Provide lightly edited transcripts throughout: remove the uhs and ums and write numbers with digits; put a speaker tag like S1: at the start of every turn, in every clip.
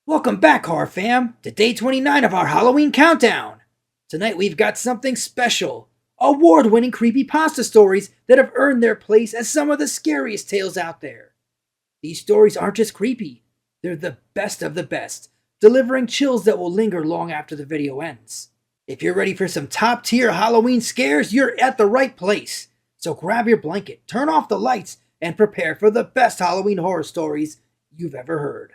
S1: Welcome back, Horror Fam, to day 29 of our Halloween countdown. Tonight we've got something special. Award-winning creepypasta stories that have earned their place as some of the scariest tales out there. These stories aren't just creepy, they're the best of the best, delivering chills that will linger long after the video ends. If you're ready for some top-tier Halloween scares, you're at the right place. So grab your blanket, turn off the lights, and prepare for the best Halloween horror stories you've ever heard.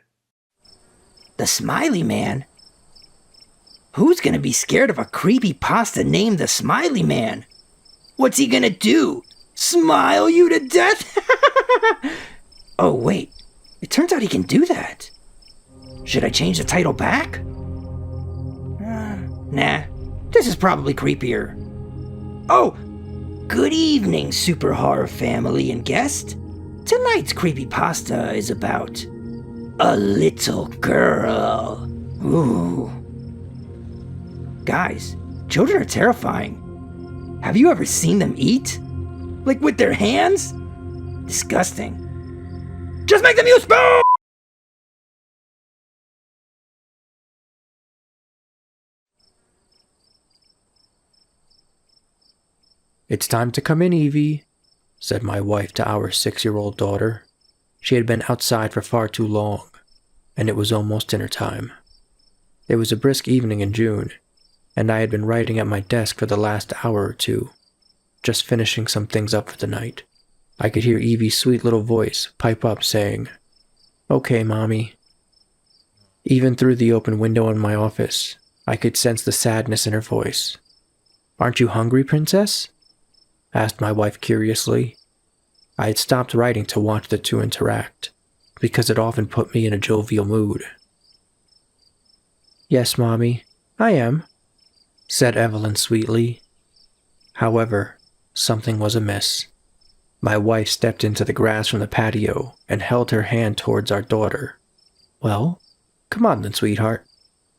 S1: The Smiley Man? Who's gonna be scared of a creepypasta named the Smiley Man? What's he gonna do? Smile you to death? Oh wait, it turns out he can do that. Should I change the title back? Nah, this is probably creepier. Oh, good evening, Super Horror family and guest. Tonight's creepypasta is about a little girl. Ooh. Guys, children are terrifying. Have you ever seen them eat? Like with their hands? Disgusting. Just make them use spoon!
S2: "It's time to come in, Evie," said my wife to our 6-year-old daughter. She had been outside for far too long, and it was almost dinner time. It was a brisk evening in June, and I had been writing at my desk for the last hour or two, just finishing some things up for the night. I could hear Evie's sweet little voice pipe up saying, "Okay, Mommy." Even through the open window in my office, I could sense the sadness in her voice. "Aren't you hungry, Princess?" asked my wife curiously. I had stopped writing to watch the two interact, because it often put me in a jovial mood. "Yes, Mommy, I am," said Evelyn sweetly. However, something was amiss. My wife stepped into the grass from the patio and held her hand towards our daughter. "Well, come on then, sweetheart.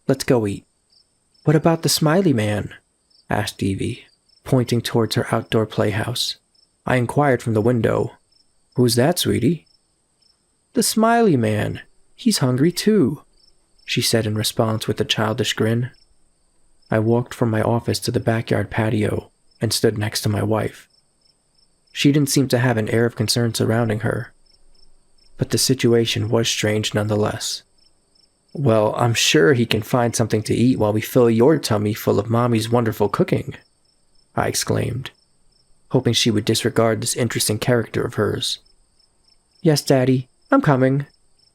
S2: Let's go eat." "What about the Smiley Man?" asked Evie, pointing towards her outdoor playhouse. I inquired from the window, "Who's that, sweetie?" "The Smiley Man. He's hungry too," she said in response with a childish grin. I walked from my office to the backyard patio and stood next to my wife. She didn't seem to have an air of concern surrounding her, but the situation was strange nonetheless. "Well, I'm sure he can find something to eat while we fill your tummy full of Mommy's wonderful cooking," I exclaimed, hoping she would disregard this interesting character of hers. "Yes, Daddy, I'm coming,"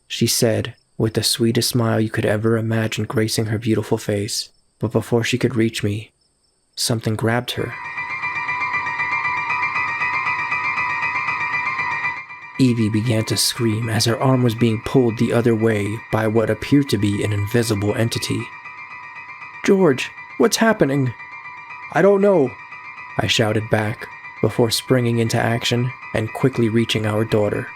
S2: she said, with the sweetest smile you could ever imagine gracing her beautiful face. But before she could reach me, something grabbed her. Evie began to scream as her arm was being pulled the other way by what appeared to be an invisible entity. "George, what's happening?" "I don't know," I shouted back, before springing into action and quickly reaching our daughter.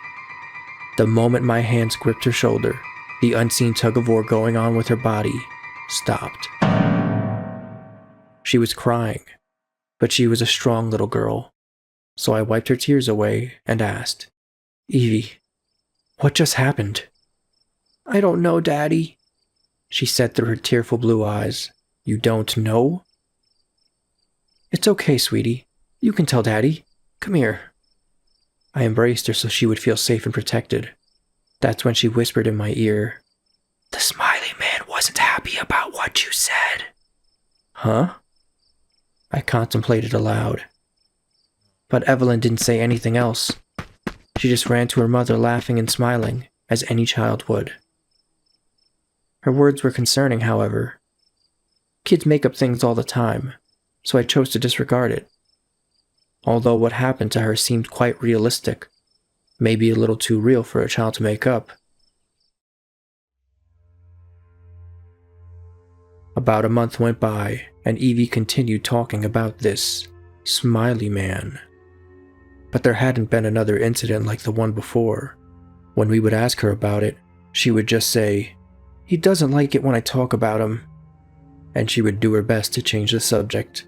S2: The moment my hands gripped her shoulder, the unseen tug-of-war going on with her body stopped. She was crying, but she was a strong little girl, so I wiped her tears away and asked, "Evie, what just happened?" "I don't know, Daddy," she said through her tearful blue eyes. "You don't know?" "It's okay, sweetie. You can tell Daddy. Come here." I embraced her so she would feel safe and protected. That's when she whispered in my ear, "The Smiley Man wasn't happy about what you said." "Huh?" I contemplated aloud. But Evelyn didn't say anything else. She just ran to her mother laughing and smiling, as any child would. Her words were concerning, however. Kids make up things all the time, so I chose to disregard it. Although what happened to her seemed quite realistic, maybe a little too real for a child to make up. About a month went by, and Evie continued talking about this Smiley Man. But there hadn't been another incident like the one before. When we would ask her about it, she would just say, "He doesn't like it when I talk about him," and she would do her best to change the subject.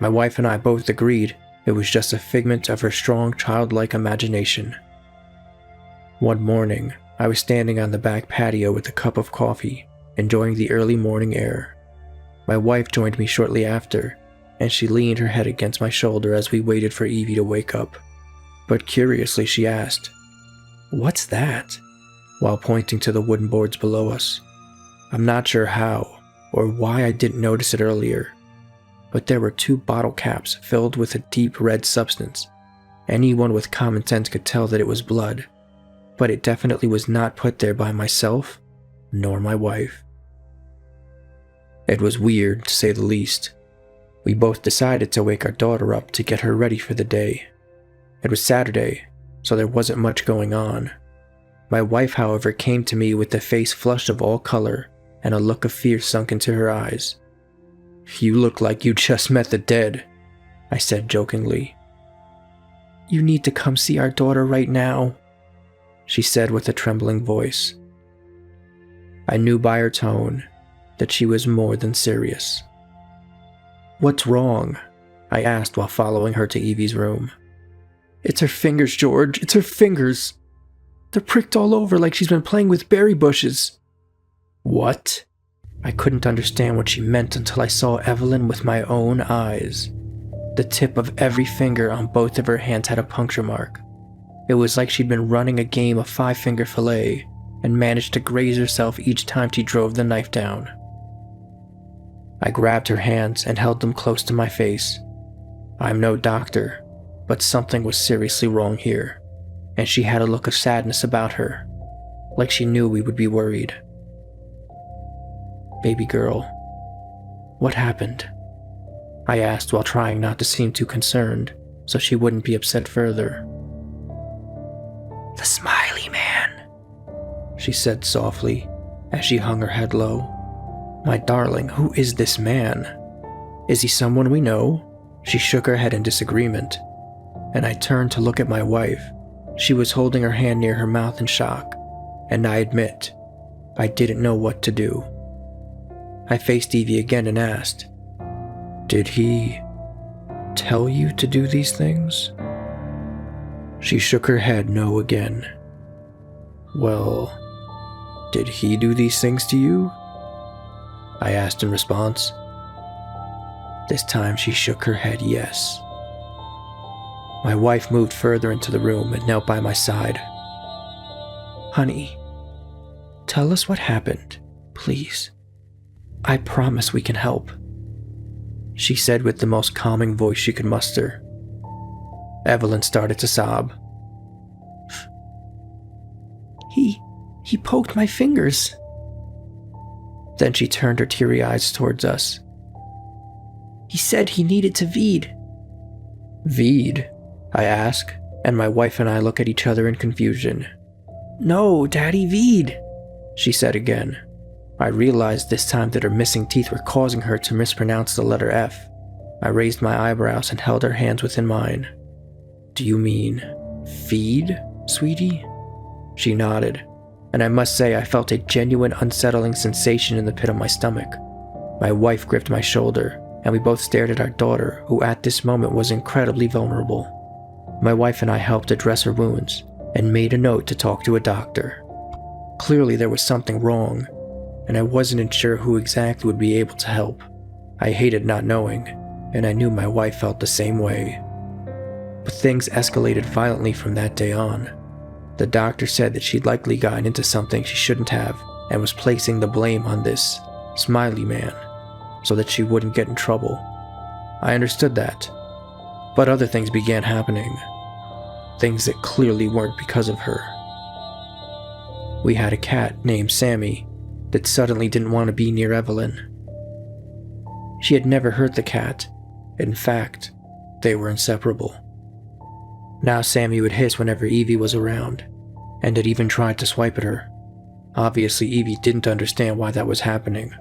S2: My wife and I both agreed it was just a figment of her strong childlike imagination. One morning, I was standing on the back patio with a cup of coffee, enjoying the early morning air. My wife joined me shortly after, and she leaned her head against my shoulder as we waited for Evie to wake up. But curiously, she asked, "What's that?" while pointing to the wooden boards below us. I'm not sure how or why I didn't notice it earlier, but there were 2 bottle caps filled with a deep red substance. Anyone with common sense could tell that it was blood, but it definitely was not put there by myself nor my wife. It was weird, to say the least. We both decided to wake our daughter up to get her ready for the day. It was Saturday, so there wasn't much going on. My wife, however, came to me with a face flushed of all color and a look of fear sunk into her eyes. "You look like you just met the dead," I said jokingly. "You need to come see our daughter right now," she said with a trembling voice. I knew by her tone that she was more than serious. "What's wrong?" I asked while following her to Evie's room. "It's her fingers, George. It's her fingers. They're pricked all over like she's been playing with berry bushes." What? I couldn't understand what she meant until I saw Evelyn with my own eyes. The tip of every finger on both of her hands had a puncture mark. It was like she'd been running a game of 5-finger fillet and managed to graze herself each time she drove the knife down. I grabbed her hands and held them close to my face. I'm no doctor, but something was seriously wrong here, and she had a look of sadness about her, like she knew we would be worried. "Baby girl, what happened?" I asked while trying not to seem too concerned so she wouldn't be upset further. "The Smiley Man," she said softly as she hung her head low. "My darling, who is this man? Is he someone we know?" She shook her head in disagreement, and I turned to look at my wife. She was holding her hand near her mouth in shock, and I admit, I didn't know what to do. I faced Evie again and asked, "Did he tell you to do these things?" She shook her head no again. "Well, did he do these things to you?" I asked in response. This time she shook her head yes. My wife moved further into the room and knelt by my side. "Honey, tell us what happened, please. I promise we can help," she said with the most calming voice she could muster. Evelyn started to sob. He poked my fingers." Then she turned her teary eyes towards us. "He said he needed to feed." "Feed?" I asked, and my wife and I look at each other in confusion. "No, Daddy, feed," she said again. I realized this time that her missing teeth were causing her to mispronounce the letter F. I raised my eyebrows and held her hands within mine. "Do you mean feed, sweetie?" She nodded, and I must say I felt a genuine unsettling sensation in the pit of my stomach. My wife gripped my shoulder, and we both stared at our daughter, who at this moment was incredibly vulnerable. My wife and I helped address her wounds, and made a note to talk to a doctor. Clearly there was something wrong, and I wasn't sure who exactly would be able to help. I hated not knowing, and I knew my wife felt the same way. But things escalated violently from that day on. The doctor said that she'd likely gotten into something she shouldn't have, and was placing the blame on this Smiley Man, so that she wouldn't get in trouble. I understood that, but other things began happening. Things that clearly weren't because of her. We had a cat named Sammy that suddenly didn't want to be near Evelyn. She had never hurt the cat. In fact, they were inseparable. Now Sammy would hiss whenever Evie was around, and had even tried to swipe at her. Obviously Evie didn't understand why that was happening,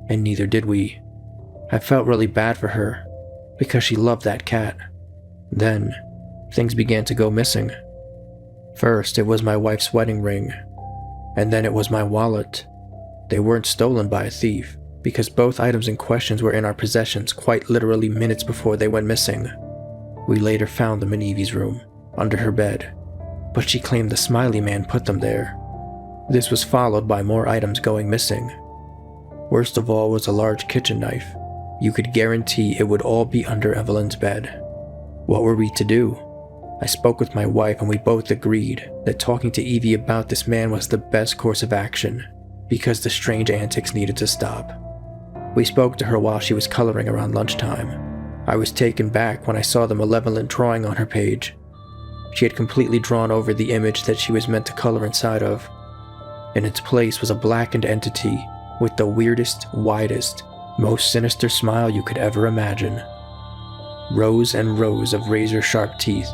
S2: and neither did we. I felt really bad for her, because she loved that cat. Then, things began to go missing. First, it was my wife's wedding ring, and then it was my wallet. They weren't stolen by a thief, because both items in question were in our possessions quite literally minutes before they went missing. We later found them in Evie's room, under her bed, but she claimed the Smiley Man put them there. This was followed by more items going missing. Worst of all was a large kitchen knife. You could guarantee it would all be under Evelyn's bed. What were we to do? I spoke with my wife and we both agreed that talking to Evie about this man was the best course of action, because the strange antics needed to stop. We spoke to her while she was coloring around lunchtime. I was taken back when I saw the malevolent drawing on her page. She had completely drawn over the image that she was meant to color inside of. In its place was a blackened entity with the weirdest, widest, most sinister smile you could ever imagine. Rows and rows of razor-sharp teeth,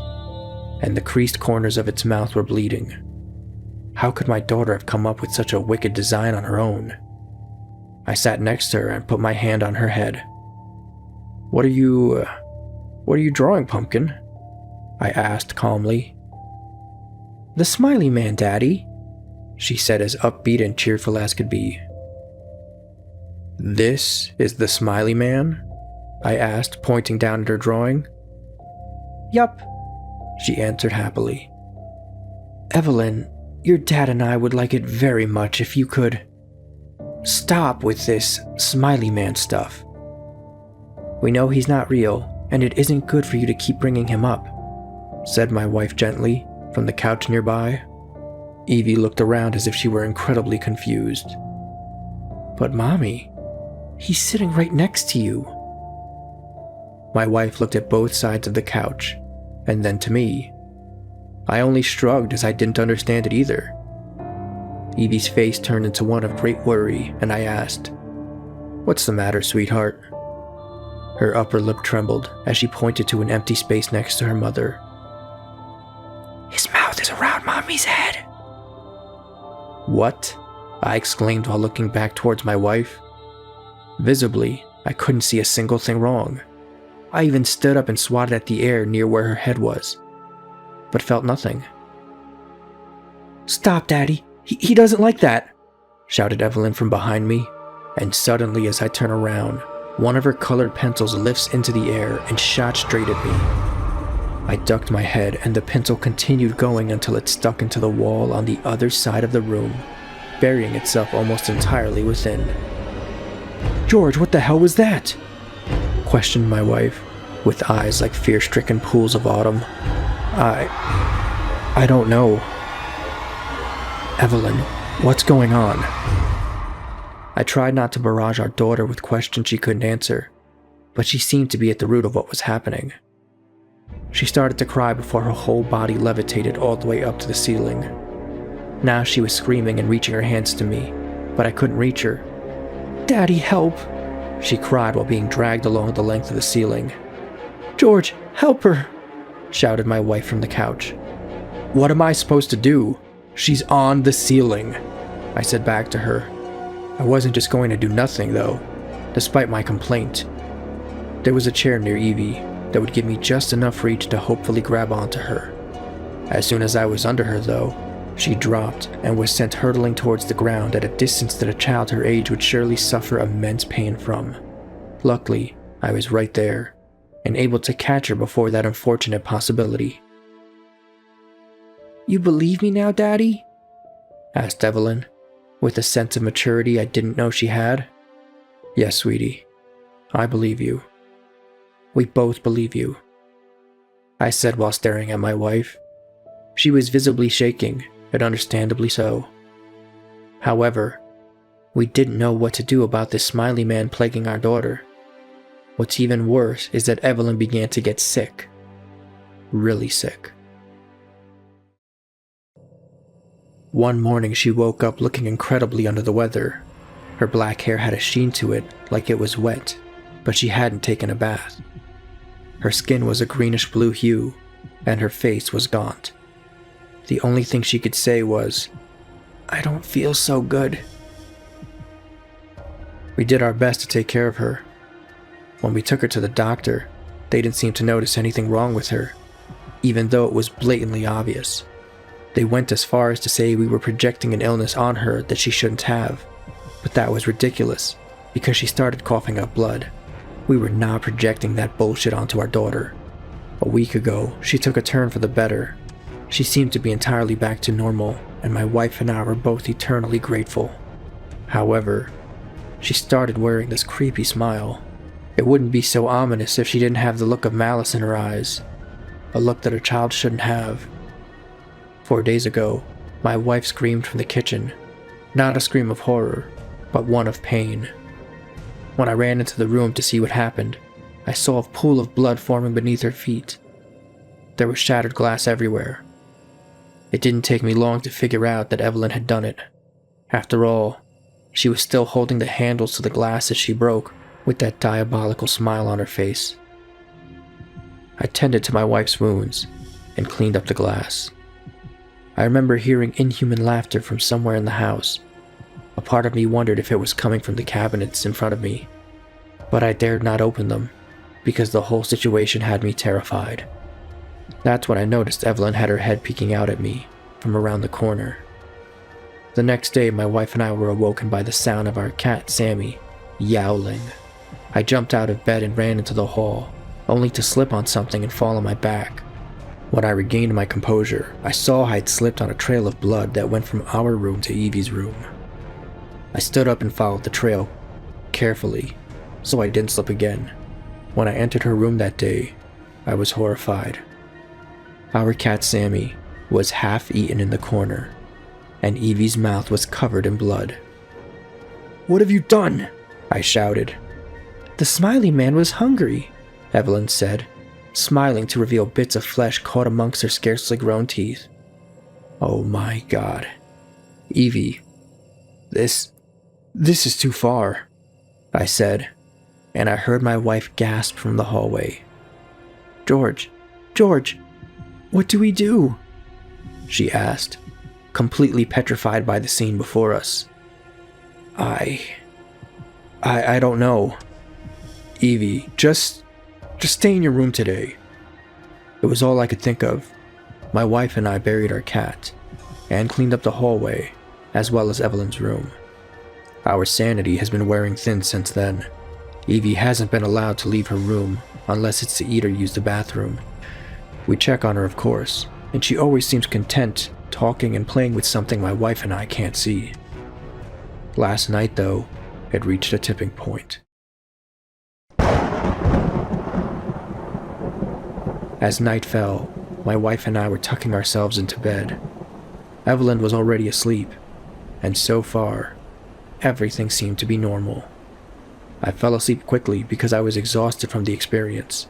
S2: and the creased corners of its mouth were bleeding. How could my daughter have come up with such a wicked design on her own? I sat next to her and put my hand on her head. What are you drawing, Pumpkin?" I asked calmly. "The smiley man, Daddy," she said as upbeat and cheerful as could be. "This is the smiley man?" I asked, pointing down at her drawing. "Yup," she answered happily. "Evelyn, your dad and I would like it very much if you could stop with this smiley man stuff. We know he's not real, and it isn't good for you to keep bringing him up," said my wife gently from the couch nearby. Evie looked around as if she were incredibly confused. "But Mommy, he's sitting right next to you." My wife looked at both sides of the couch, and then to me. I only shrugged as I didn't understand it either. Evie's face turned into one of great worry, and I asked, "What's the matter, sweetheart?" Her upper lip trembled as she pointed to an empty space next to her mother. "His mouth is around Mommy's head." "What?" I exclaimed while looking back towards my wife. Visibly, I couldn't see a single thing wrong. I even stood up and swatted at the air near where her head was, but felt nothing. "Stop, Daddy! He doesn't like that!" shouted Evelyn from behind me, and suddenly as I turn around, one of her colored pencils lifts into the air and shot straight at me. I ducked my head and the pencil continued going until it stuck into the wall on the other side of the room, burying itself almost entirely within. "George, what the hell was that?" questioned my wife, with eyes like fear-stricken pools of autumn. I don't know. "Evelyn, what's going on?" I tried not to barrage our daughter with questions she couldn't answer, but she seemed to be at the root of what was happening. She started to cry before her whole body levitated all the way up to the ceiling. Now she was screaming and reaching her hands to me, but I couldn't reach her. "Daddy, help!" she cried while being dragged along the length of the ceiling. "George, help her!" shouted my wife from the couch. "What am I supposed to do? She's on the ceiling," I said back to her. I wasn't just going to do nothing, though, despite my complaint. There was a chair near Evie that would give me just enough reach to hopefully grab onto her. As soon as I was under her, though, she dropped and was sent hurtling towards the ground at a distance that a child her age would surely suffer immense pain from. Luckily, I was right there, and able to catch her before that unfortunate possibility. "You believe me now, Daddy?" asked Evelyn, with a sense of maturity I didn't know she had. "Yes, sweetie. I believe you. We both believe you," I said while staring at my wife. She was visibly shaking, and understandably so. However, we didn't know what to do about this smiley man plaguing our daughter. What's even worse is that Evelyn began to get sick. Really sick. One morning she woke up looking incredibly under the weather. Her black hair had a sheen to it, like it was wet, but she hadn't taken a bath. Her skin was a greenish-blue hue, and her face was gaunt. The only thing she could say was, "I don't feel so good." We did our best to take care of her. When we took her to the doctor, they didn't seem to notice anything wrong with her, even though it was blatantly obvious. They went as far as to say we were projecting an illness on her that she shouldn't have, but that was ridiculous, because she started coughing up blood. We were not projecting that bullshit onto our daughter. A week ago, she took a turn for the better. She seemed to be entirely back to normal, and my wife and I were both eternally grateful. However, she started wearing this creepy smile. It wouldn't be so ominous if she didn't have the look of malice in her eyes, a look that a child shouldn't have. 4 days ago, my wife screamed from the kitchen, not a scream of horror, but one of pain. When I ran into the room to see what happened, I saw a pool of blood forming beneath her feet. There was shattered glass everywhere. It didn't take me long to figure out that Evelyn had done it. After all, she was still holding the handles to the glass as she broke, with that diabolical smile on her face. I tended to my wife's wounds and cleaned up the glass. I remember hearing inhuman laughter from somewhere in the house. A part of me wondered if it was coming from the cabinets in front of me, but I dared not open them because the whole situation had me terrified. That's when I noticed Evelyn had her head peeking out at me from around the corner. The next day, my wife and I were awoken by the sound of our cat, Sammy, yowling. I jumped out of bed and ran into the hall, only to slip on something and fall on my back. When I regained my composure, I saw I had slipped on a trail of blood that went from our room to Evie's room. I stood up and followed the trail, carefully, so I didn't slip again. When I entered her room that day, I was horrified. Our cat Sammy was half eaten in the corner, and Evie's mouth was covered in blood. "What have you done?" I shouted. "The smiley man was hungry," Evelyn said, smiling to reveal bits of flesh caught amongst her scarcely grown teeth. "Oh my God. Evie, this is too far," I said, and I heard my wife gasp from the hallway. George, what do we do?" she asked, completely petrified by the scene before us. I don't know. Evie, just stay in your room today." It was all I could think of. My wife and I buried our cat, and cleaned up the hallway, as well as Evelyn's room. Our sanity has been wearing thin since then. Evie hasn't been allowed to leave her room unless it's to eat or use the bathroom. We check on her, of course, and she always seems content talking and playing with something my wife and I can't see. Last night, though, it reached a tipping point. As night fell, my wife and I were tucking ourselves into bed. Evelyn was already asleep, and so far, everything seemed to be normal. I fell asleep quickly because I was exhausted from the experience,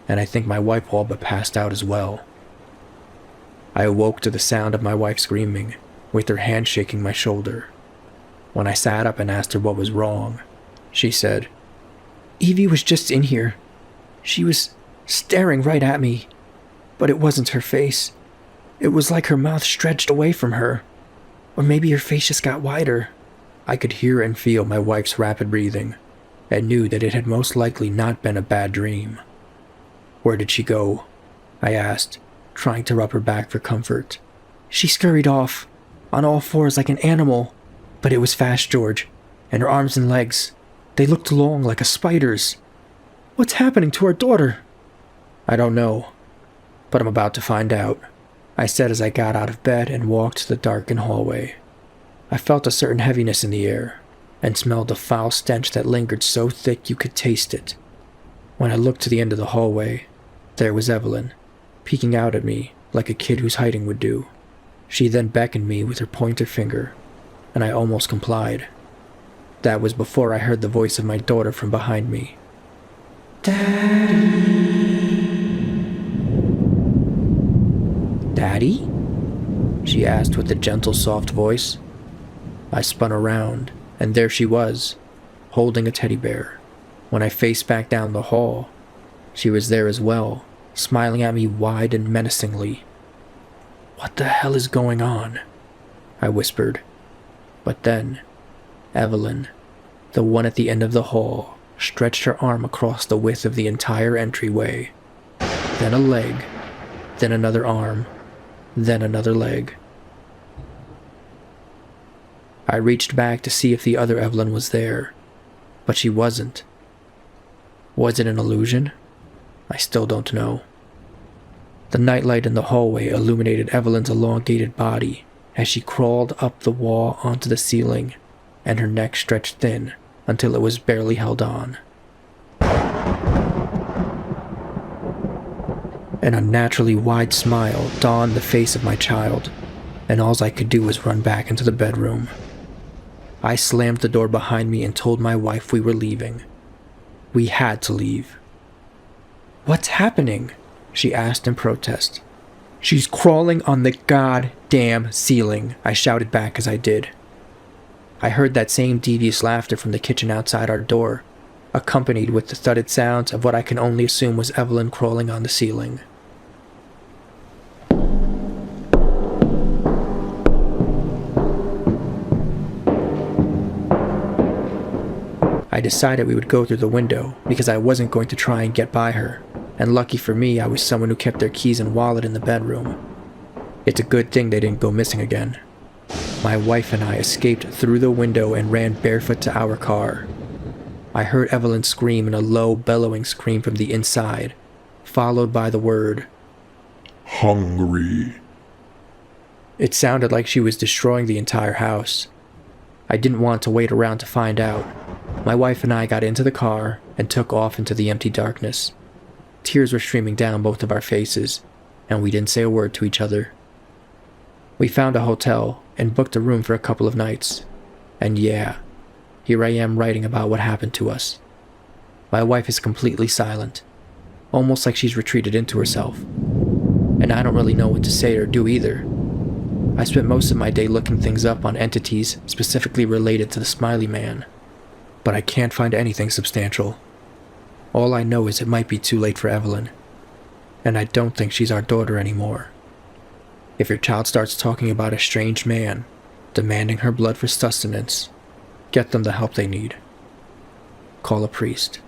S2: and I think my wife all but passed out as well. I awoke to the sound of my wife screaming, with her hand shaking my shoulder. When I sat up and asked her what was wrong, she said, "Evie was just in here. She was staring right at me, but it wasn't her face. It was like her mouth stretched away from her, or maybe her face just got wider." I could hear and feel my wife's rapid breathing, and knew that it had most likely not been a bad dream. "Where did she go?" I asked, trying to rub her back for comfort. "She scurried off, on all fours like an animal, but it was fast, George, and her arms and legs, they looked long like a spider's. What's happening to our daughter?" "I don't know, but I'm about to find out," I said as I got out of bed and walked to the darkened hallway. I felt a certain heaviness in the air, and smelled a foul stench that lingered so thick you could taste it. When I looked to the end of the hallway, there was Evelyn, peeking out at me like a kid who's hiding would do. She then beckoned me with her pointer finger, and I almost complied. That was before I heard the voice of my daughter from behind me. "Daddy?" she asked with a gentle, soft voice. I spun around, and there she was, holding a teddy bear. When I faced back down the hall, she was there as well, smiling at me wide and menacingly. "What the hell is going on?" I whispered. But then, Evelyn, the one at the end of the hall, stretched her arm across the width of the entire entryway. Then a leg, then another arm, then another leg. I reached back to see if the other Evelyn was there, but she wasn't. Was it an illusion? I still don't know. The nightlight in the hallway illuminated Evelyn's elongated body, as she crawled up the wall onto the ceiling, and her neck stretched thin until it was barely held on. An unnaturally wide smile dawned the face of my child, and all I could do was run back into the bedroom. I slammed the door behind me and told my wife we were leaving. We had to leave. "What's happening?" she asked in protest. "She's crawling on the goddamn ceiling," I shouted back as I did. I heard that same devious laughter from the kitchen outside our door, accompanied with the thudded sounds of what I can only assume was Evelyn crawling on the ceiling. I decided we would go through the window because I wasn't going to try and get by her, and lucky for me, I was someone who kept their keys and wallet in the bedroom. It's a good thing they didn't go missing again. My wife and I escaped through the window and ran barefoot to our car. I heard Evelyn scream in a low, bellowing scream from the inside, followed by the word,
S3: "Hungry."
S2: It sounded like she was destroying the entire house. I didn't want to wait around to find out. My wife and I got into the car and took off into the empty darkness. Tears were streaming down both of our faces, and we didn't say a word to each other. We found a hotel and booked a room for a couple of nights. And yeah, here I am writing about what happened to us. My wife is completely silent, almost like she's retreated into herself. And I don't really know what to say or do either. I spent most of my day looking things up on entities specifically related to the Smiley Man, but I can't find anything substantial. All I know is it might be too late for Evelyn, and I don't think she's our daughter anymore. If your child starts talking about a strange man, demanding her blood for sustenance, get them the help they need. Call a priest.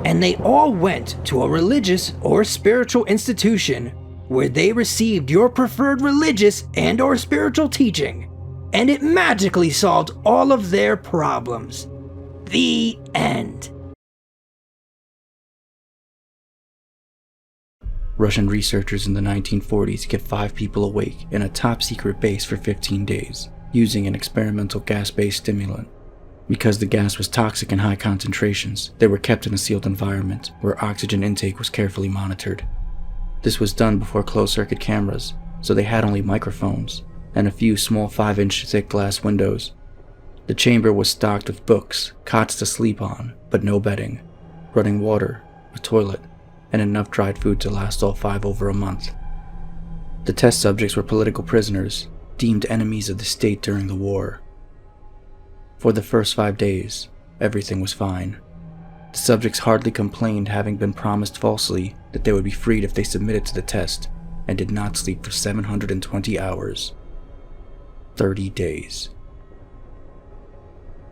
S1: And they all went to a religious or spiritual institution where they received your preferred religious and or spiritual teaching, and it magically solved all of their problems. The end.
S2: Russian researchers in the 1940s kept 5 people awake in a top-secret base for 15 days, using an experimental gas-based stimulant. Because the gas was toxic in high concentrations, they were kept in a sealed environment where oxygen intake was carefully monitored. This was done before closed-circuit cameras, so they had only microphones and a few small 5-inch thick glass windows. The chamber was stocked with books, cots to sleep on, but no bedding, running water, a toilet, and enough dried food to last all 5 over a month. The test subjects were political prisoners, deemed enemies of the state during the war. For the first 5 days, everything was fine. The subjects hardly complained, having been promised falsely that they would be freed if they submitted to the test, and did not sleep for 720 hours. 30 days.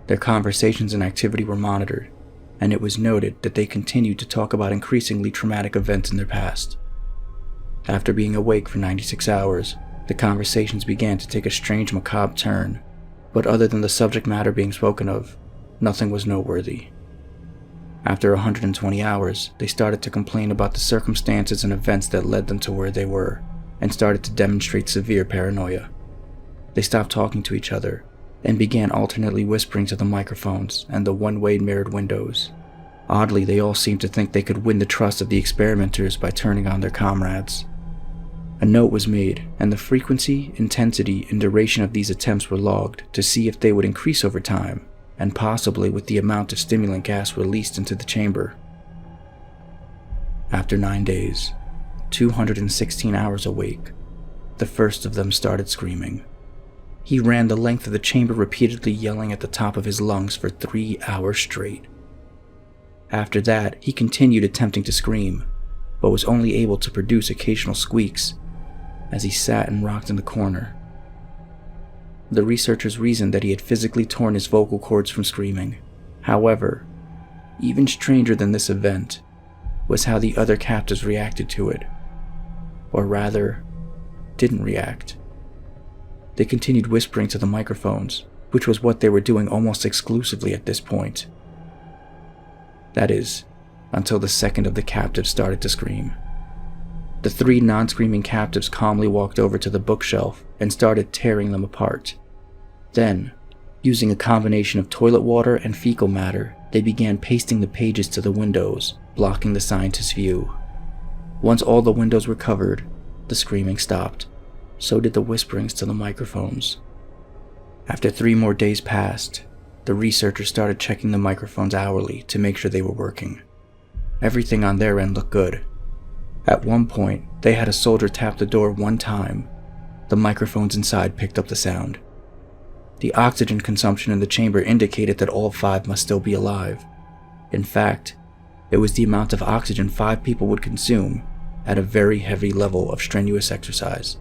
S2: Their conversations and activity were monitored, and it was noted that they continued to talk about increasingly traumatic events in their past. After being awake for 96 hours, the conversations began to take a strange macabre turn, but other than the subject matter being spoken of, nothing was noteworthy. After 120 hours, they started to complain about the circumstances and events that led them to where they were, and started to demonstrate severe paranoia. They stopped talking to each other, and began alternately whispering to the microphones and the one-way mirrored windows. Oddly, they all seemed to think they could win the trust of the experimenters by turning on their comrades. A note was made, and the frequency, intensity, and duration of these attempts were logged to see if they would increase over time, and possibly with the amount of stimulant gas released into the chamber. After 9 days, 216 hours awake, the first of them started screaming. He ran the length of the chamber repeatedly yelling at the top of his lungs for 3 hours straight. After that, he continued attempting to scream, but was only able to produce occasional squeaks as he sat and rocked in the corner. The researchers reasoned that he had physically torn his vocal cords from screaming. However, even stranger than this event was how the other captives reacted to it. Or rather, didn't react. They continued whispering to the microphones, which was what they were doing almost exclusively at this point. That is, until the second of the captives started to scream. The 3 non-screaming captives calmly walked over to the bookshelf and started tearing them apart. Then, using a combination of toilet water and fecal matter, they began pasting the pages to the windows, blocking the scientists' view. Once all the windows were covered, the screaming stopped. So did the whisperings to the microphones. After 3 more days passed, the researchers started checking the microphones hourly to make sure they were working. Everything on their end looked good. At one point, they had a soldier tap the door 1 time. The microphones inside picked up the sound. The oxygen consumption in the chamber indicated that all 5 must still be alive. In fact, it was the amount of oxygen 5 people would consume at a very heavy level of strenuous exercise.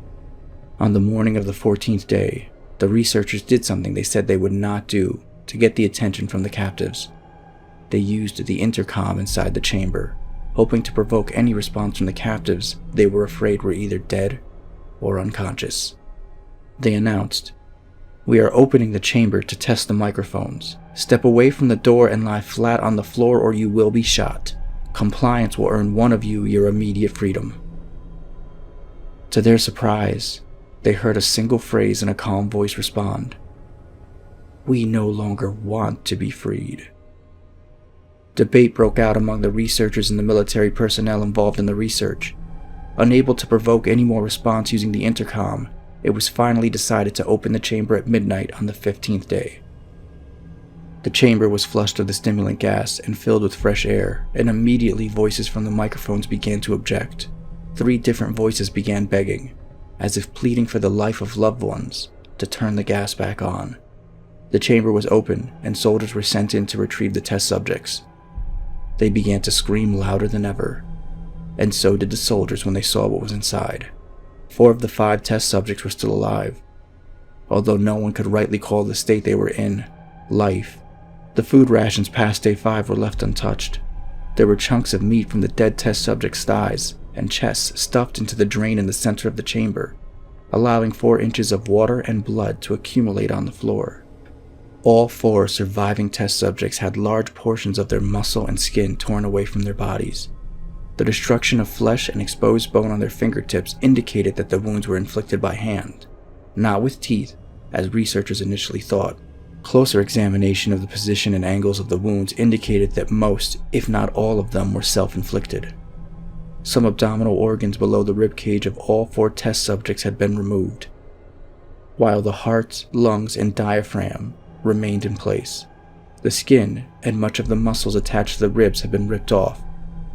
S2: On the morning of the 14th day, the researchers did something they said they would not do to get the attention from the captives. They used the intercom inside the chamber, hoping to provoke any response from the captives they were afraid were either dead or unconscious. They announced, "We are opening the chamber to test the microphones. Step away from the door and lie flat on the floor or you will be shot. Compliance will earn one of you your immediate freedom." To their surprise, they heard a single phrase in a calm voice respond, "We no longer want to be freed." Debate broke out among the researchers and the military personnel involved in the research. Unable to provoke any more response using the intercom, it was finally decided to open the chamber at midnight on the 15th day. The chamber was flushed with the stimulant gas and filled with fresh air, and immediately voices from the microphones began to object. 3 different voices began begging, as if pleading for the life of loved ones, to turn the gas back on. The chamber was open, and soldiers were sent in to retrieve the test subjects. They began to scream louder than ever, and so did the soldiers when they saw what was inside. 4 of the 5 test subjects were still alive. Although no one could rightly call the state they were in life, the food rations past day 5 were left untouched. There were chunks of meat from the dead test subjects' thighs and chests stuffed into the drain in the center of the chamber, allowing 4 inches of water and blood to accumulate on the floor. All 4 surviving test subjects had large portions of their muscle and skin torn away from their bodies. The destruction of flesh and exposed bone on their fingertips indicated that the wounds were inflicted by hand, not with teeth, as researchers initially thought. Closer examination of the position and angles of the wounds indicated that most, if not all of them, were self-inflicted. Some abdominal organs below the rib cage of all 4 test subjects had been removed, while the heart, lungs, and diaphragm remained in place. The skin and much of the muscles attached to the ribs had been ripped off,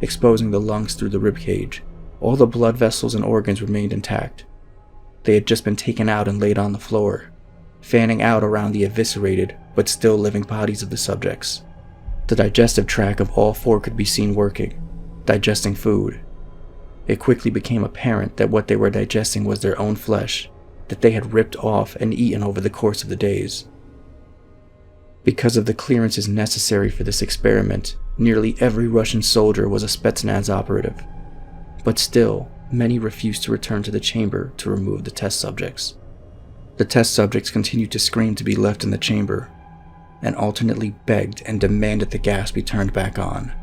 S2: exposing the lungs through the rib cage. All the blood vessels and organs remained intact. They had just been taken out and laid on the floor, fanning out around the eviscerated but still living bodies of the subjects. The digestive tract of all 4 could be seen working, digesting food. It quickly became apparent that what they were digesting was their own flesh that they had ripped off and eaten over the course of the days. Because of the clearances necessary for this experiment, nearly every Russian soldier was a Spetsnaz operative. But still, many refused to return to the chamber to remove the test subjects. The test subjects continued to scream to be left in the chamber, and alternately begged and demanded the gas be turned back on.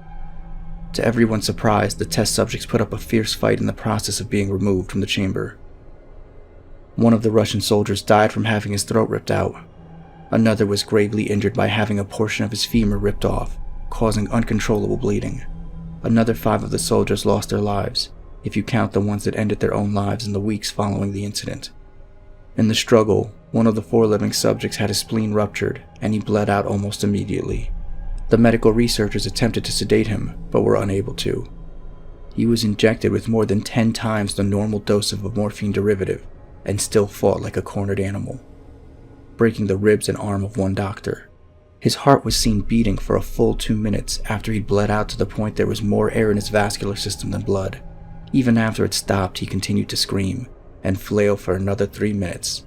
S2: To everyone's surprise, the test subjects put up a fierce fight in the process of being removed from the chamber. One of the Russian soldiers died from having his throat ripped out. Another was gravely injured by having a portion of his femur ripped off, causing uncontrollable bleeding. Another 5 of the soldiers lost their lives, if you count the ones that ended their own lives in the weeks following the incident. In the struggle, one of the 4 living subjects had his spleen ruptured, and he bled out almost immediately. The medical researchers attempted to sedate him, but were unable to. He was injected with more than 10 times the normal dose of a morphine derivative, and still fought like a cornered animal, breaking the ribs and arm of one doctor. His heart was seen beating for a full 2 minutes after he'd bled out to the point there was more air in his vascular system than blood. Even after it stopped, he continued to scream and flail for another 3 minutes,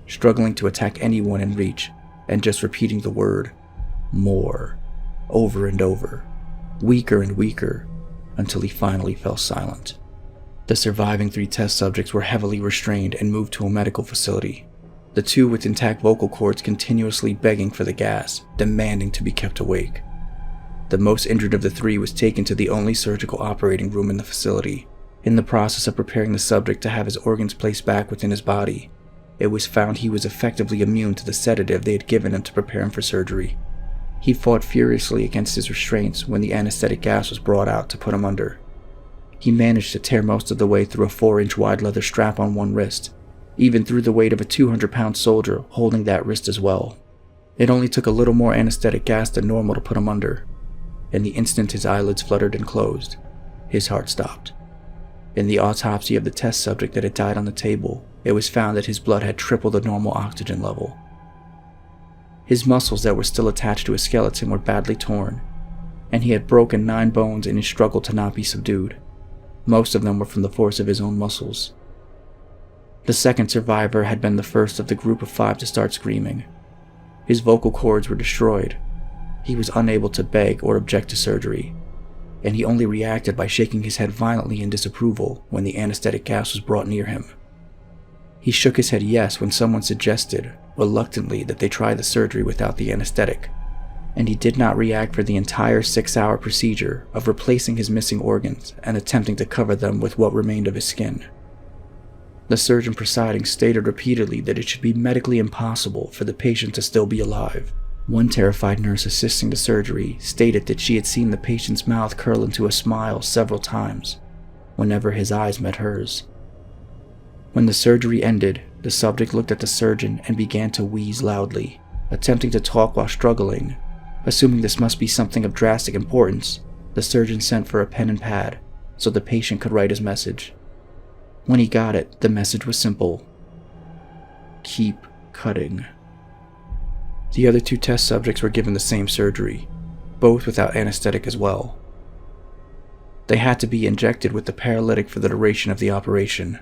S2: struggling to attack anyone in reach and just repeating the word, "more," over and over, weaker and weaker, until he finally fell silent. The surviving 3 test subjects were heavily restrained and moved to a medical facility, the 2 with intact vocal cords continuously begging for the gas, demanding to be kept awake. The most injured of the 3 was taken to the only surgical operating room in the facility, In the process of preparing the subject to have his organs placed back within his body, it was found he was effectively immune to the sedative they had given him to prepare him for surgery. He fought furiously against his restraints when the anesthetic gas was brought out to put him under. He managed to tear most of the way through a 4-inch wide leather strap on one wrist, even through the weight of a 200-pound soldier holding that wrist as well. It only took a little more anesthetic gas than normal to put him under, and the instant his eyelids fluttered and closed, his heart stopped. In the autopsy of the test subject that had died on the table, it was found that his blood had tripled the normal oxygen level. His muscles that were still attached to his skeleton were badly torn, and he had broken 9 bones in his struggle to not be subdued. Most of them were from the force of his own muscles. The second survivor had been the first of the group of 5 to start screaming. His vocal cords were destroyed. He was unable to beg or object to surgery, and he only reacted by shaking his head violently in disapproval when the anesthetic gas was brought near him. He shook his head yes when someone suggested, reluctantly, that they try the surgery without the anesthetic, and he did not react for the entire 6-hour procedure of replacing his missing organs and attempting to cover them with what remained of his skin. The surgeon presiding stated repeatedly that it should be medically impossible for the patient to still be alive. One terrified nurse assisting the surgery stated that she had seen the patient's mouth curl into a smile several times whenever his eyes met hers. When the surgery ended, the subject looked at the surgeon and began to wheeze loudly, attempting to talk while struggling. Assuming this must be something of drastic importance, the surgeon sent for a pen and pad so the patient could write his message. When he got it, the message was simple: keep cutting. The other 2 test subjects were given the same surgery, both without anesthetic as well. They had to be injected with the paralytic for the duration of the operation.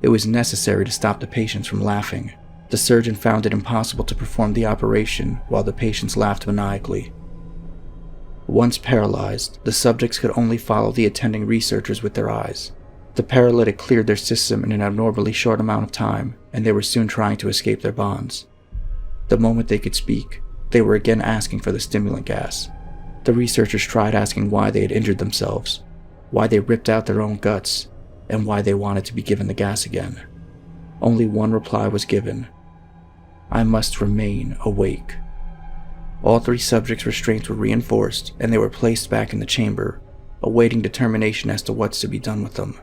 S2: It was necessary to stop the patients from laughing. The surgeon found it impossible to perform the operation while the patients laughed maniacally. Once paralyzed, the subjects could only follow the attending researchers with their eyes. The paralytic cleared their system in an abnormally short amount of time, and they were soon trying to escape their bonds. The moment they could speak, they were again asking for the stimulant gas. The researchers tried asking why they had injured themselves, why they ripped out their own guts, and why they wanted to be given the gas again. Only one reply was given: I must remain awake. All 3 subjects' restraints were reinforced, and they were placed back in the chamber, awaiting determination as to what's to be done with them.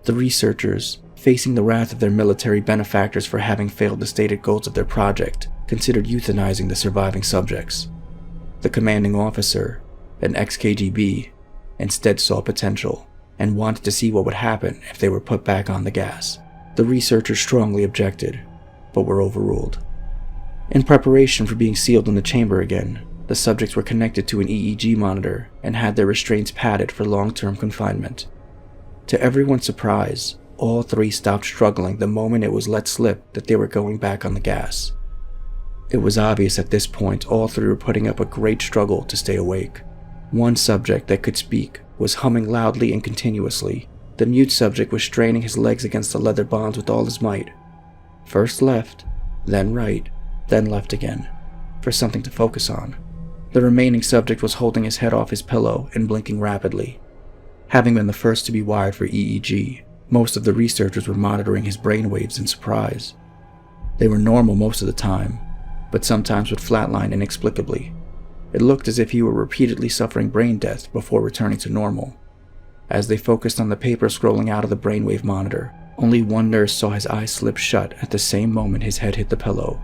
S2: The researchers, facing the wrath of their military benefactors for having failed the stated goals of their project, considered euthanizing the surviving subjects. The commanding officer, an ex-KGB, instead saw potential and wanted to see what would happen if they were put back on the gas. The researchers strongly objected, but were overruled. In preparation for being sealed in the chamber again, the subjects were connected to an EEG monitor and had their restraints padded for long-term confinement. To everyone's surprise, all 3 stopped struggling the moment it was let slip that they were going back on the gas. It was obvious at this point all 3 were putting up a great struggle to stay awake. One subject that could speak was humming loudly and continuously. The mute subject was straining his legs against the leather bonds with all his might. First left, then right, then left again, for something to focus on. The remaining subject was holding his head off his pillow and blinking rapidly. Having been the first to be wired for EEG, most of the researchers were monitoring his brainwaves in surprise. They were normal most of the time, but sometimes would flatline inexplicably. It looked as if he were repeatedly suffering brain death before returning to normal. As they focused on the paper scrolling out of the brainwave monitor, only one nurse saw his eyes slip shut at the same moment his head hit the pillow,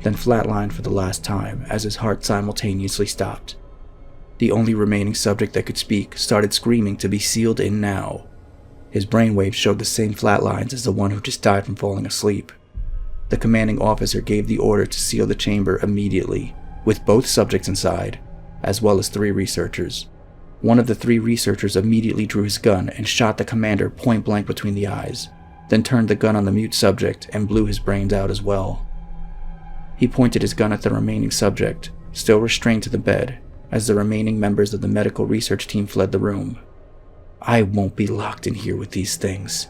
S2: then flatlined for the last time as his heart simultaneously stopped. The only remaining subject that could speak started screaming to be sealed in now. His brainwaves showed the same flatlines as the one who just died from falling asleep. The commanding officer gave the order to seal the chamber immediately, with both subjects inside, as well as 3 researchers. One of the 3 researchers immediately drew his gun and shot the commander point blank between the eyes, then turned the gun on the mute subject and blew his brains out as well. He pointed his gun at the remaining subject, still restrained to the bed, as the remaining members of the medical research team fled the room. I won't be locked in here with these things.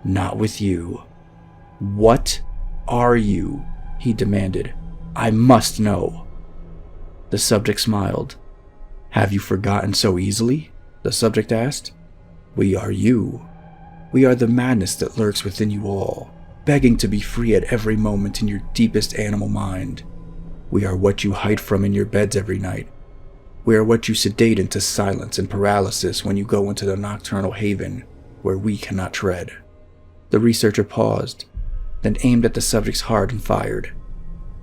S2: Not with you. What are you? He demanded. I must know. The subject smiled. Have you forgotten so easily? The subject asked.
S3: We are you. We are the madness that lurks within you all, begging to be free at every moment in your deepest animal mind. We are what you hide from in your beds every night. We are what you sedate into silence and paralysis when you go into the nocturnal haven where we cannot tread. The researcher paused, then aimed at the subject's heart and fired.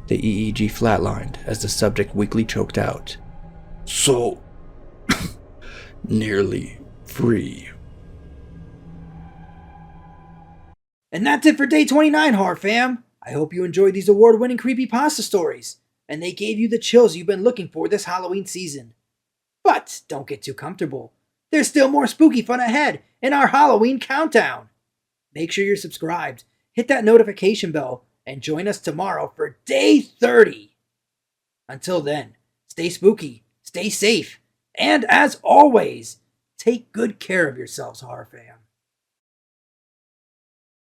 S3: The EEG flatlined as the subject weakly choked out. So, nearly free.
S1: And that's it for day 29, horror fam. I hope you enjoyed these award-winning creepypasta stories, and they gave you the chills you've been looking for this Halloween season. But don't get too comfortable. There's still more spooky fun ahead in our Halloween countdown. Make sure you're subscribed, hit that notification bell, and join us tomorrow for day 30. Until then, stay spooky, stay safe, and as always, take good care of yourselves, horror fam.